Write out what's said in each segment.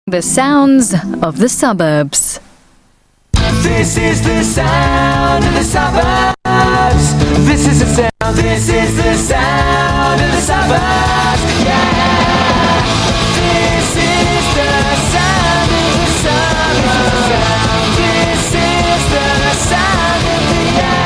The sounds of the suburbs. This is the sound of the suburbs. This is the sound. This is the sound of the suburbs. Yeah. This is the sound of the suburbs. This is the sound of the air.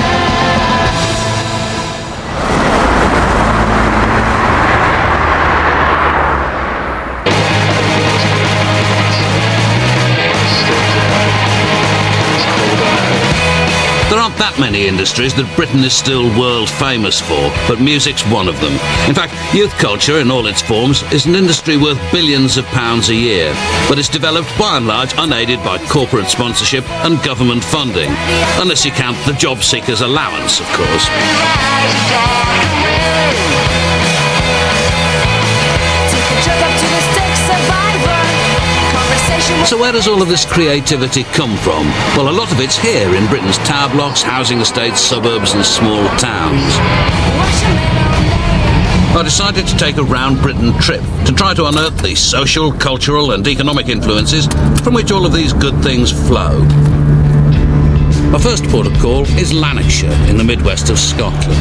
There aren't that many industries that Britain is still world famous for, but music's one of them. In fact, youth culture in all its forms is an industry worth billions of pounds a year, but it's developed by and large unaided by corporate sponsorship and government funding, unless you count the job seekers' allowance, of course. So where does all of this creativity come from? Well, a lot of it's here in Britain's tower blocks, housing estates, suburbs and small towns. I decided to take a round Britain trip to try to unearth the social, cultural and economic influences from which all of these good things flow. My first port of call is Lanarkshire in the midwest of Scotland.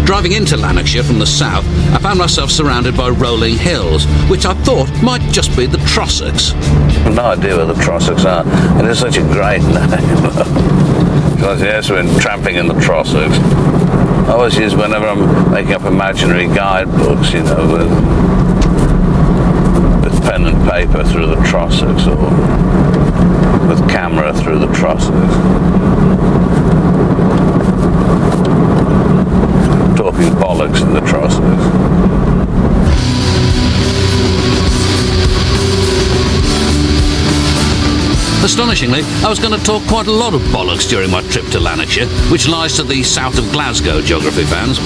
Driving into Lanarkshire from the south, I found myself surrounded by rolling hills, which I thought might just be the Trossachs. I've no idea where the Trossachs are, and it's such a great name. Because yes, we're tramping in the Trossachs. I always use whenever I'm making up imaginary guidebooks, you know, with pen and paper through the Trossachs, or with camera through the Trossachs. Talking bollocks in the Trossachs. Astonishingly, I was going to talk quite a lot of bollocks during my trip to Lanarkshire, which lies to the south of Glasgow, geography fans.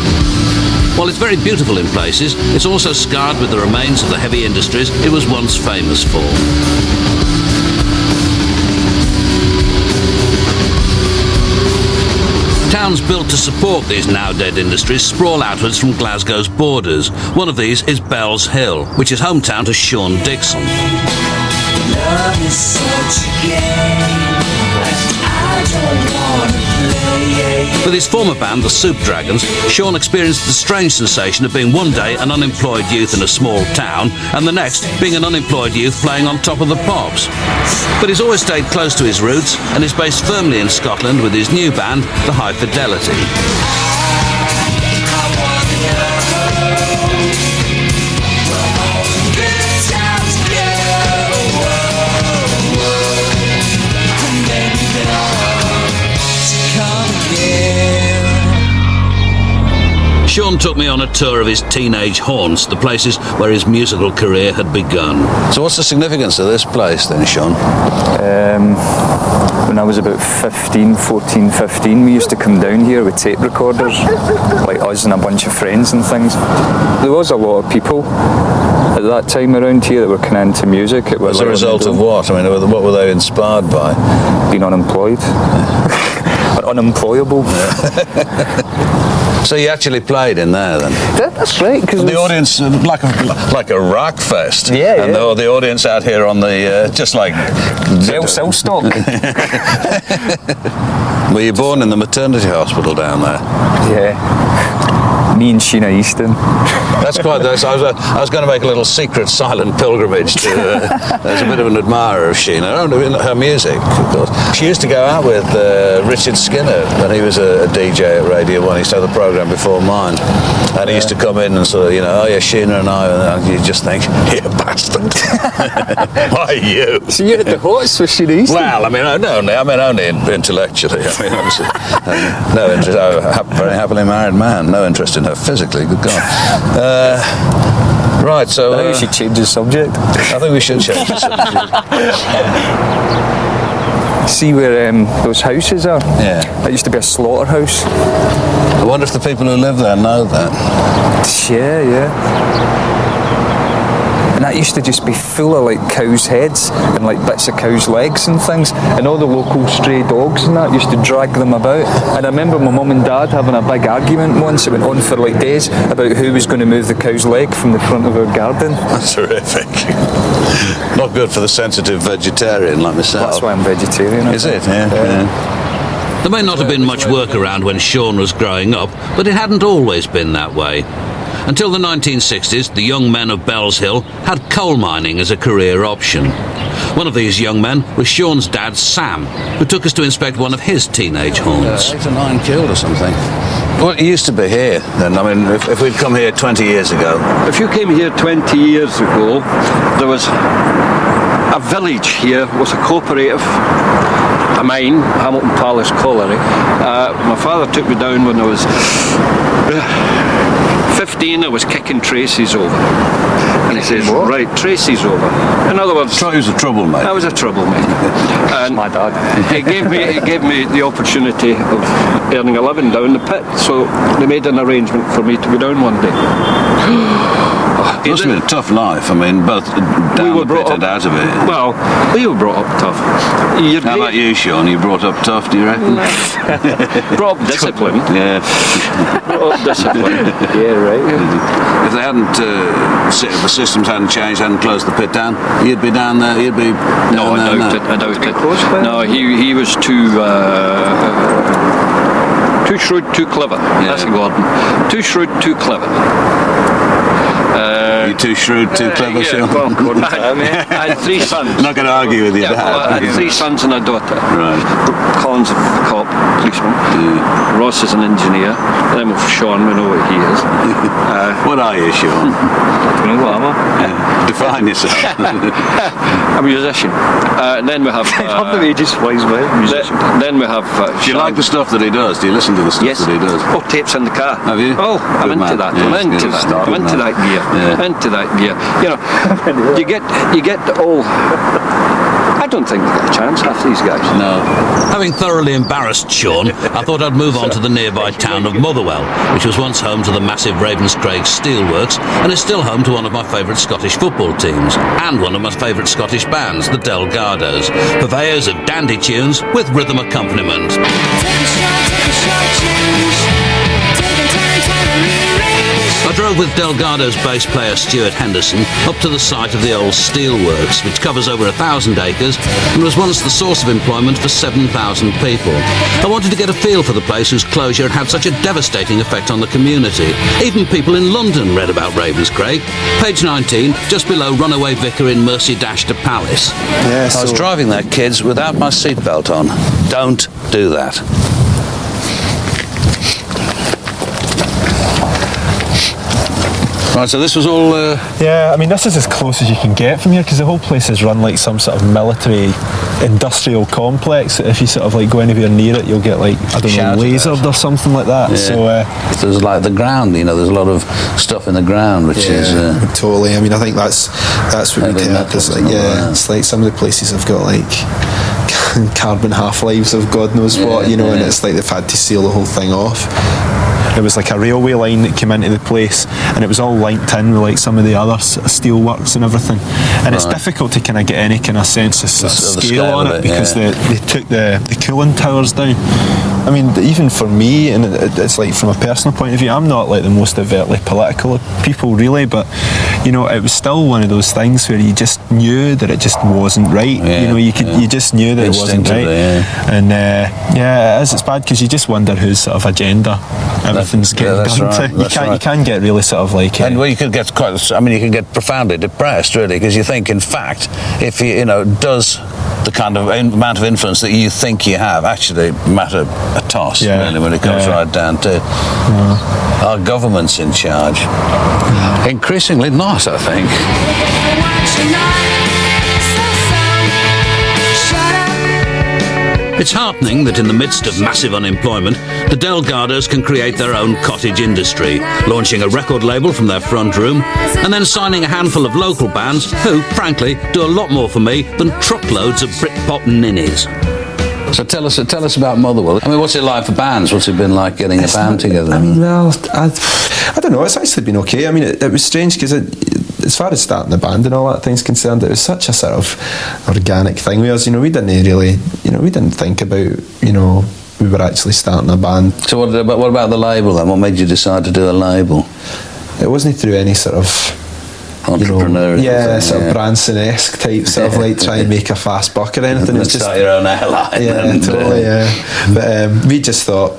While it's very beautiful in places, it's also scarred with the remains of the heavy industries it was once famous for. Towns built to support these now dead industries sprawl outwards from Glasgow's borders. One of these is Bellshill, which is hometown to Sean Dickson. Love is such a game that I don't want to play. With his former band, the Soup Dragons, Sean experienced the strange sensation of being one day an unemployed youth in a small town, and the next being an unemployed youth playing on top of the pops. But he's always stayed close to his roots and is based firmly in Scotland with his new band, the Hi-Fidelity. Sean took me on a tour of his teenage haunts, the places where his musical career had begun. So what's the significance of this place then, Sean? When I was about 15, we used to come down here with tape recorders, like us and a bunch of friends and things. There was a lot of people at that time around here that were kind of into music. It was as a result of what? I mean, what were they inspired by? Being unemployed. Or unemployable. So you actually played in there then? That's right. Because the audience, like a rock fest. Yeah, and yeah. The audience out here on the, just like... Sell stock. Were you born in the maternity hospital down there? Yeah. Me and Sheena Easton. That's quite nice. I was going to make a little secret silent pilgrimage to... There's a bit of an admirer of Sheena. Her music, of course. She used to go out with Richard Skinner when he was a DJ at Radio 1. He used to have the programme before mine. And he used to come in and sort of, you know, oh yeah, Sheena and I, and you just think, you bastard. Why you? So you're at the hots with Sheena Easton? Well, I mean, only intellectually. I mean, obviously, no interest. I'm a very happily married man. No interest in her physically. Good God. Right, so... I think we should change the subject. I think we should change the subject. See where those houses are? Yeah. That used to be a slaughterhouse. I wonder if the people who live there know that. Yeah. And that that used to just be full of like cows' heads and like bits of cows' legs and things, and all the local stray dogs and that used to drag them about. And I remember my mum and dad having a big argument once. It went on for like days about who was going to move the cow's leg from the front of our garden. That's horrific. Not good for the sensitive vegetarian like myself. That's why I'm vegetarian. Is it? Yeah. There may not have been much work around when Sean was growing up, but it hadn't always been that way. Until the 1960s, the young men of Bellshill had coal mining as a career option. One of these young men was Sean's dad, Sam, who took us to inspect one of his teenage haunts. 8 or 9 killed or something. Well, it used to be here then. I mean, if we'd come here 20 years ago. If you came here 20 years ago, there was a village here with a cooperative, a mine, Hamilton Palace Colliery. My father took me down when I was 15. I was kicking Tracy's over. And he says, right, Tracy's over. In other words, He was a troublemaker. I was a troublemaker. And my dad. it gave me the opportunity of earning a living down the pit. So they made an arrangement for me to go down one day. It must have been a tough life. I mean, both down the pit and out of it. Well, we were brought up tough. How about you, Sean? You brought up tough, do you reckon? Brought up disciplined. Yeah. Brought up disciplined. Yeah, right. If they hadn't, if the systems hadn't changed, hadn't closed the pit down, you'd be down there. You'd be. No, I doubt it. I doubt it. No, he was too shrewd, too clever. Yeah. That's Gordon. Too shrewd, too clever. You're too shrewd, too clever, yeah, Sean. well, Gordon. I had 3 sons. I'm not going to argue with you, Yeah, well, I had 3 sons and a daughter. Right. Colin's a cop, policeman. Ross is an engineer. And then with Sean, we know what he is. What are you, Sean? You know what am I? Define yourself. A musician. And then we have. Love the way he just flies by. Musician. Then we have. Do you like the stuff that he does? Do you listen to the stuff Yes. that he does? Oh, tapes in the car. Have you? Oh, I'm Good into man. that. Yeah, I'm into it's that. good. I'm into Good that gear. Yeah. Into that gear. You know, you get all. I don't think they get a chance, half these guys. No. Having thoroughly embarrassed Sean, I thought I'd move on to the nearby town of Motherwell, which was once home to the massive Ravenscraig steelworks and is still home to one of my favourite Scottish football teams and one of my favourite Scottish bands, the Delgados, purveyors of dandy tunes with rhythm accompaniment. I drove with Delgado's bass player Stuart Henderson up to the site of the old steelworks, which covers over 1,000 acres and was once the source of employment for 7,000 people. I wanted to get a feel for the place whose closure had had such a devastating effect on the community. Even people in London read about Ravenscraig. Page 19, just below Runaway Vicar in Mercy Dash to Palace. I was driving there, kids, without my seatbelt on. Don't do that. Right, so this was all... Yeah, I mean, this is as close as you can get from here because the whole place is run like some sort of military industrial complex. If you sort of like go anywhere near it, you'll get like, I don't know, lasered or something like that. Yeah. So there's like the ground, you know, there's a lot of stuff in the ground, which is... totally. I mean, I think that's what we heard. Is like, it's like some of the places have got like carbon half-lives of God knows what, you know, and it's like they've had to seal the whole thing off. There was like a railway line that came into the place and it was all linked in with like some of the other steel works and everything, and it's difficult to kind of get any kind of sense of scale on it because they took the cooling towers down. I mean, even for me, and it's like from a personal point of view, I'm not like the most overtly political of people really, but you know, it was still one of those things where you just knew that it just wasn't right. You know, you just knew that it wasn't right. And it's bad because you just wonder whose sort of agenda everything's getting done to. You can get really sort of like... and well, you could get you can get profoundly depressed, really, because you think, in fact, if you know, does the kind of amount of influence that you think you have actually matter a toss, really, when it comes right down to our government's in charge? Increasingly not, I think. It's heartening that in the midst of massive unemployment, the Delgados can create their own cottage industry, launching a record label from their front room, and then signing a handful of local bands who, frankly, do a lot more for me than truckloads of Britpop ninnies. So tell us about Motherwell. I mean, what's it like for bands? What's it been like getting a band together? I mean, well, I don't know. It's actually been okay. I mean, it was strange because as far as starting the band and all that thing's concerned, it was such a sort of organic thing with us. We didn't really, we didn't think about, we were actually starting a band. So what about the label then? What made you decide to do a label? It wasn't through any sort of entrepreneurial sort of Branson-esque type sort of like try and make a fast buck or anything. It was just start your own airline. Yeah, totally. But we just thought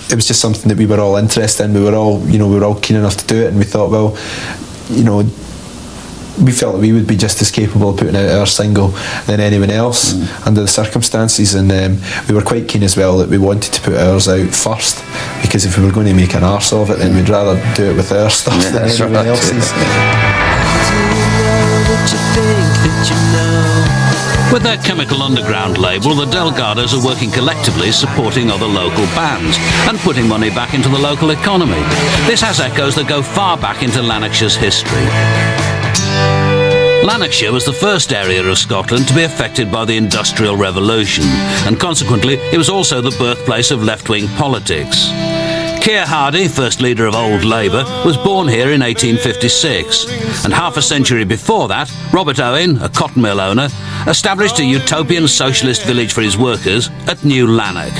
it was just something that we were all interested in. We were all, we were all keen enough to do it, and we thought, well, we felt that we would be just as capable of putting out our single than anyone else under the circumstances, and we were quite keen as well that we wanted to put ours out first, because if we were going to make an arse of it, then we'd rather do it with our stuff than anyone else's. With their Chemical Underground label, the Delgados are working collectively, supporting other local bands and putting money back into the local economy. This has echoes that go far back into Lanarkshire's history. Lanarkshire was the first area of Scotland to be affected by the Industrial Revolution, and consequently it was also the birthplace of left-wing politics. Keir Hardie, first leader of Old Labour, was born here in 1856, and half a century before that, Robert Owen, a cotton mill owner, established a utopian socialist village for his workers at New Lanark.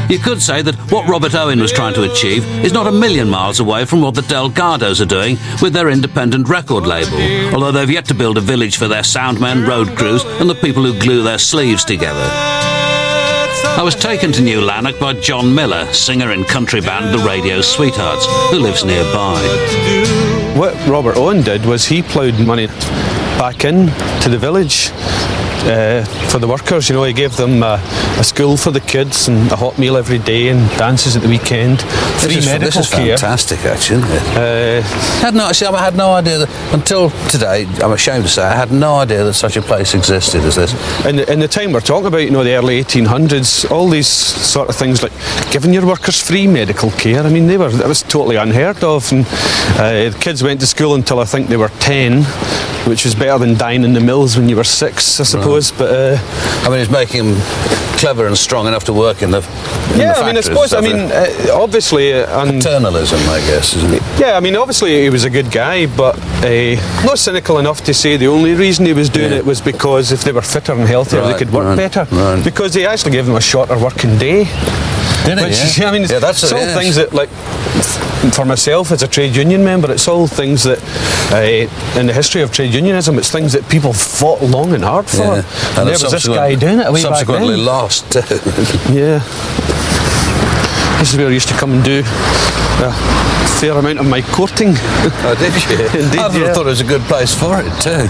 You could say that what Robert Owen was trying to achieve is not a million miles away from what the Delgados are doing with their independent record label, although they've yet to build a village for their soundmen, road crews and the people who glue their sleeves together. I was taken to New Lanark by John Miller, singer in country band The Radio Sweethearts, who lives nearby. What Robert Owen did was he ploughed money back in to the village for the workers. He gave them a school for the kids and a hot meal every day and dances at the weekend. Free medical care. Fantastic, actually, isn't it? I had no idea that, until today, I'm ashamed to say, I had no idea that such a place existed as this. In the time we're talking about, the early 1800s, all these sort of things like giving your workers free medical care, that was totally unheard of. And the kids went to school until I think they were 10, which was better than dying in the mills when you were 6, I suppose. But it's making them clever and strong enough to work in the factories. I suppose. Obviously, paternalism, I guess, isn't it? Yeah, obviously he was a good guy, but not cynical enough to say the only reason he was doing it was because if they were fitter and healthier, they could work better. Right. Because he actually gave them a shorter working day. Did he? It's all things that, like, for myself as a trade union member, it's all things that, in the history of trade unionism, it's things that people fought long and hard for. Yeah. And there was this guy doing it way back then. Subsequently lost. Yeah. This is where I used to come and do a fair amount of my courting. Oh, did you? Indeed, I thought it was a good place for it too.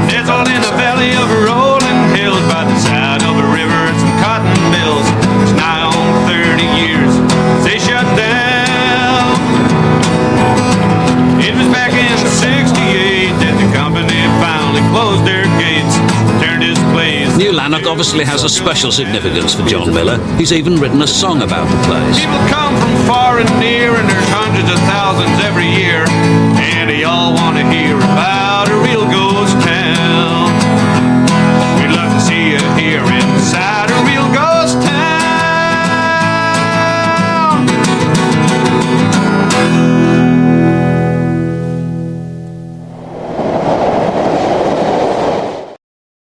Nestled in a valley of rolling hills by the side of a river and some cotton mills. It's nigh on 30 years since they shut down. It was back in '68 that the company finally closed their gates, turned its place. New Lanark obviously has a special significance for John Miller. He's even written a song about the place. People come from far and near, and there's hundreds of thousands every year.